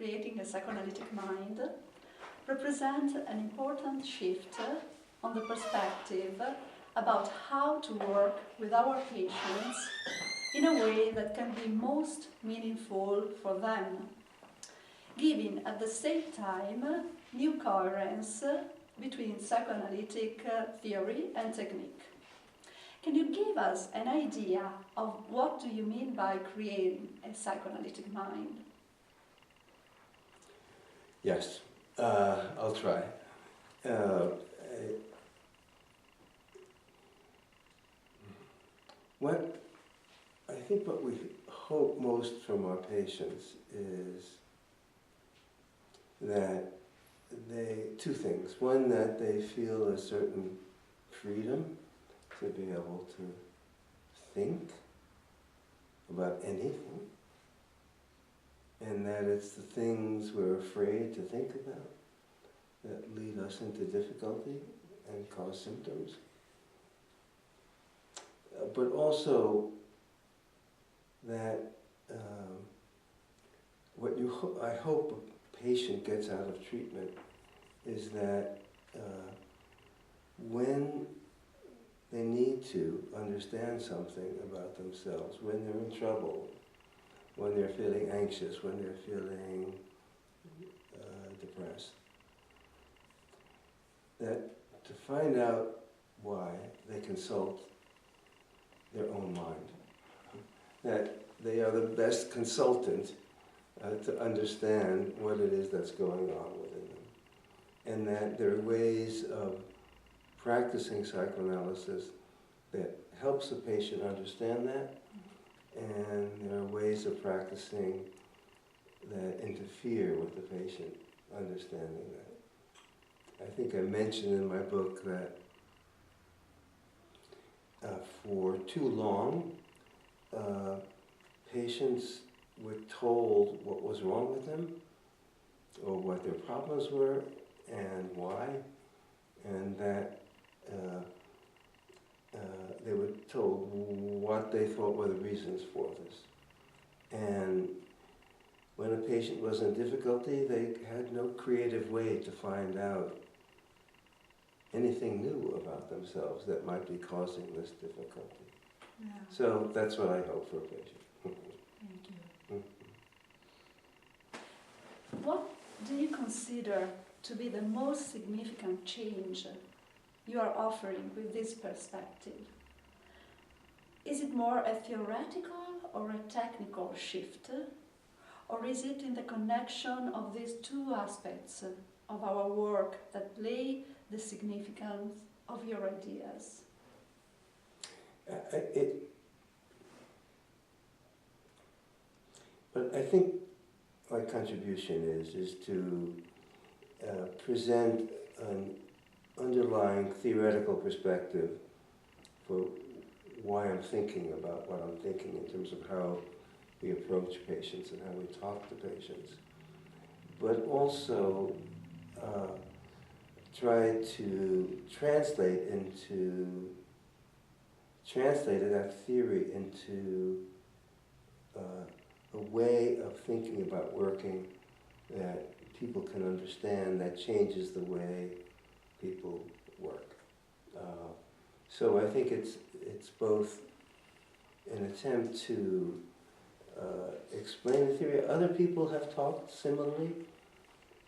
Creating a Psychoanalytic Mind, represent an important shift on the perspective about how to work with our patients in a way that can be most meaningful for them, giving at the same time new coherence between psychoanalytic theory and technique. Can you give us an idea of what do you mean by creating a psychoanalytic mind? Yes, I'll try. I think what we hope most from our patients is that two things. One, that they feel a certain freedom to be able to think about anything, and that it's the things we're afraid to think about that lead us into difficulty and cause symptoms. But also that what I hope a patient gets out of treatment is that when they need to understand something about themselves, when they're in trouble, when they're feeling anxious, when they're feeling depressed, that to find out why, they consult their own mind. That they are the best consultant to understand what it is that's going on within them. And that there are ways of practicing psychoanalysis that helps the patient understand that, and there are ways of practicing that interfere with the patient understanding that. I think I mentioned in my book that for too long, patients were told what was wrong with them, or what their problems were, and why, and that they were told what they thought were the reasons for this. And when a patient was in difficulty, they had no creative way to find out anything new about themselves that might be causing this difficulty. Yeah. So that's what I hope for a patient. Thank you. What do you consider to be the most significant change you are offering with this perspective? Is it more a theoretical or a technical shift? Or is it in the connection of these two aspects of our work that lay the significance of your ideas? But I think my contribution is to present an underlying theoretical perspective for why I'm thinking about what I'm thinking in terms of how we approach patients and how we talk to patients. But also try to translate that theory into a way of thinking about working that people can understand, that changes the way people work. So I think it's both an attempt to explain the theory. Other people have talked similarly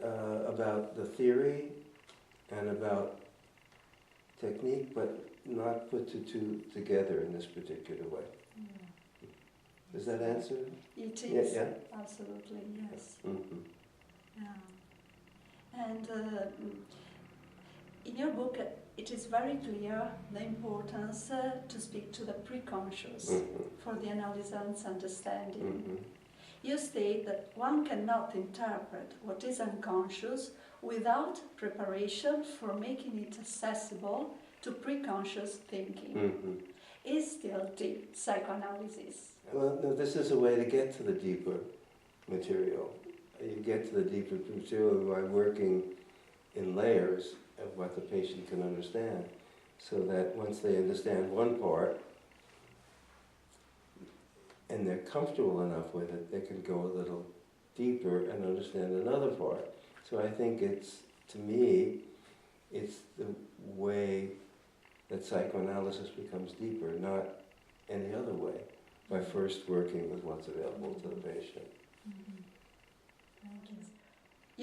about the theory and about technique, but not put the two together in this particular way. Yeah. Does that answer? It is. Yeah? Absolutely, yes. Mm-hmm. Yeah. And in your book, it is very clear the importance to speak to the preconscious for the analysis and understanding. You state that one cannot interpret what is unconscious without preparation for making it accessible to preconscious thinking. Is still deep psychoanalysis. Well, no, this is a way to get to the deeper material. You get to the deeper material by working in layers of what the patient can understand, so that once they understand one part and they're comfortable enough with it, they can go a little deeper and understand another part. So I think it's, to me, it's the way that psychoanalysis becomes deeper, not any other way, by first working with what's available to the patient. Mm-hmm. Thank you.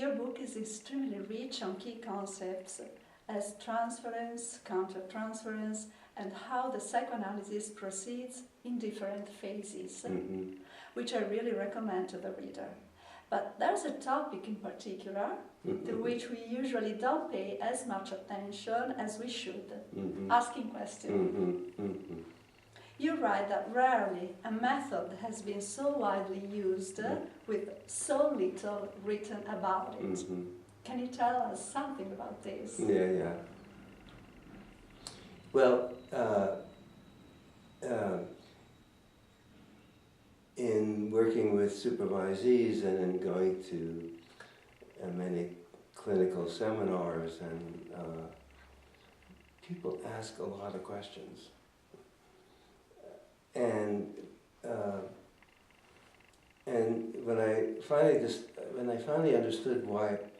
Your book is extremely rich on key concepts as transference, countertransference, and how the psychoanalysis proceeds in different phases, which I really recommend to the reader. But there's a topic in particular to which we usually don't pay as much attention as we should, asking questions. You write that rarely a method has been so widely used with so little written about it. Can you tell us something about this? Yeah. Well, in working with supervisees and in going to many clinical seminars, and people ask a lot of questions. And when I finally understood what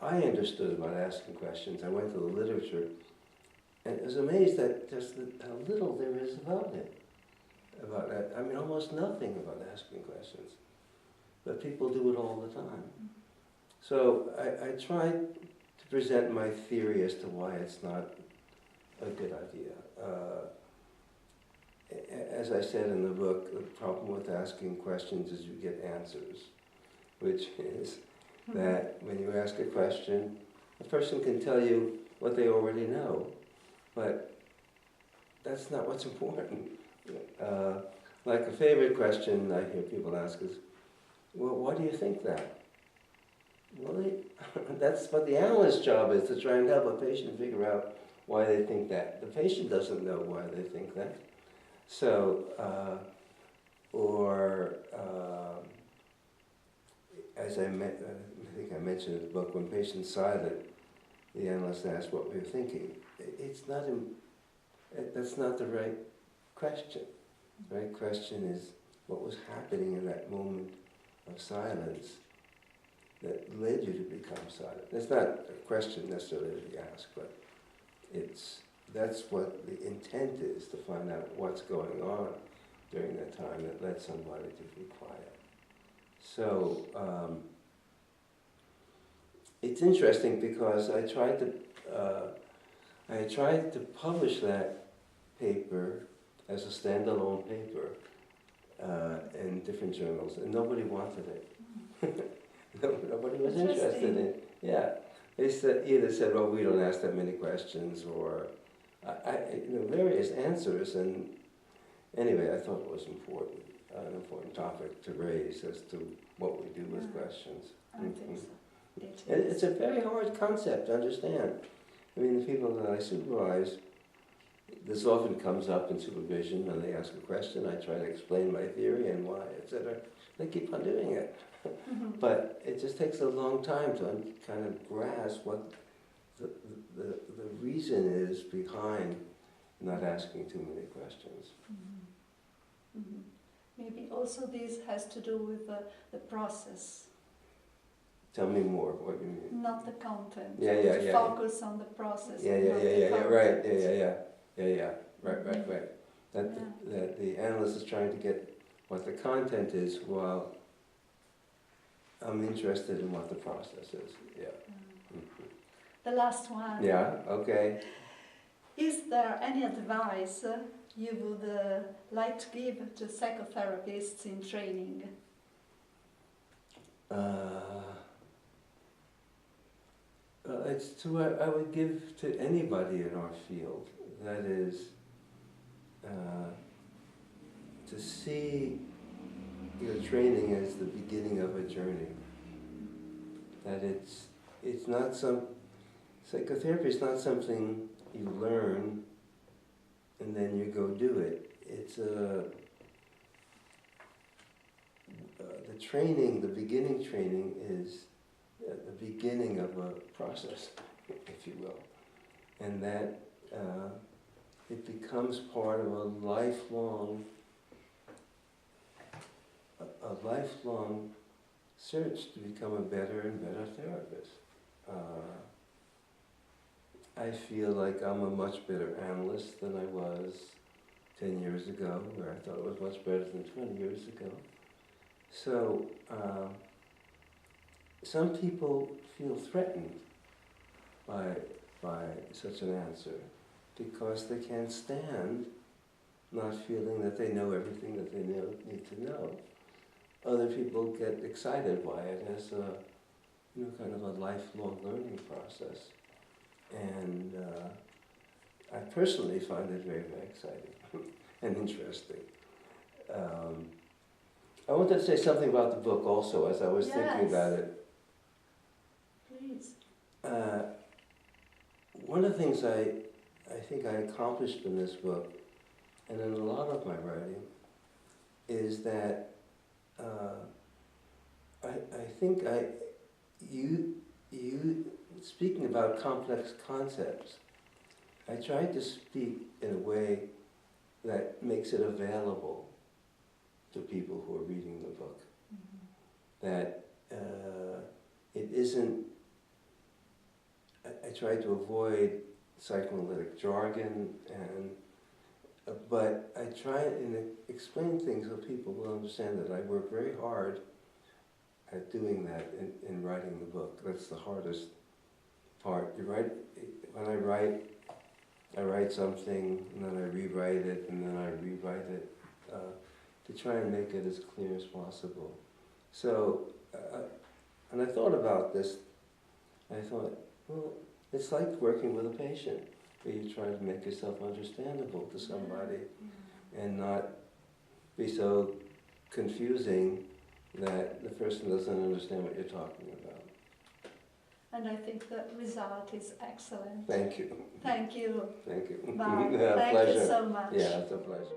I understood about asking questions, I went to the literature and was amazed at just how little there is about it. About that, I mean, almost nothing about asking questions, but people do it all the time. So I tried to present my theory as to why it's not a good idea. As I said in the book, the problem with asking questions is you get answers, which is that when you ask a question, a person can tell you what they already know, but that's not what's important. Like a favorite question I hear people ask is, well, why do you think that? Well, that's what the analyst's job is, to try and help a patient figure out why they think that. The patient doesn't know why they think that. So, as I think I mentioned in the book, when patient's silent, the analyst asks what we're thinking. That's not the right question. The right question is what was happening in that moment of silence that led you to become silent. It's not a question necessarily to be asked, but that's what the intent is, to find out what's going on during that time that led somebody to be quiet. So it's interesting because I tried to publish that paper as a standalone paper in different journals, and nobody wanted it. Nobody was interested in it. Yeah, they either said, "Well, we don't ask that many questions," or various answers. And anyway, I thought it was an important topic to raise as to what we do with questions. I think so. And it's a very hard concept to understand. I mean, the people that I supervise, this often comes up in supervision when they ask a question. I try to explain my theory and why, etc. They keep on doing it. But it just takes a long time to kind of grasp what the reason is behind not asking too many questions. Maybe also this has to do with the process. Tell me more what you mean. Not the content. Yeah. Focus on the process. Right. Right. That the analyst is trying to get what the content is, while I'm interested in what the process is. Yeah. The last one. Yeah. Okay. Is there any advice you would like to give to psychotherapists in training? It's to what I would give to anybody in our field. That is, to see your training as the beginning of a journey. That it's not psychotherapy is not something you learn and then you go do it. It's the training, the beginning training is the beginning of a process, if you will. And that it becomes part of a lifelong search to become a better and better therapist. I feel like I'm a much better analyst than I was 10 years ago, where I thought it was much better than 20 years ago. So, some people feel threatened by such an answer because they can't stand not feeling that they know everything that they need to know. Other people get excited by it as a, kind of a lifelong learning process. And I personally find it very, very exciting and interesting. I wanted to say something about the book also as I was thinking about it. Please. One of the things I think I accomplished in this book, and in a lot of my writing, is that I think you speaking about complex concepts, I tried to speak in a way that makes it available to people who are reading the book. Mm-hmm. That it isn't, I tried to avoid psychoanalytic jargon, but I try and explain things so people will understand that I work very hard at doing that in writing the book. That's the hardest part. When I write something, and then I rewrite it, and then I rewrite it, to try and make it as clear as possible. So, and I thought about this, I thought, well, it's like working with a patient, where you try to make yourself understandable to somebody, and not be so confusing that the person doesn't understand what you're talking about. And I think the result is excellent. Thank you. Thank you. Thank you. Bye. Yeah, Thank pleasure. you so much. Yeah, it's a pleasure.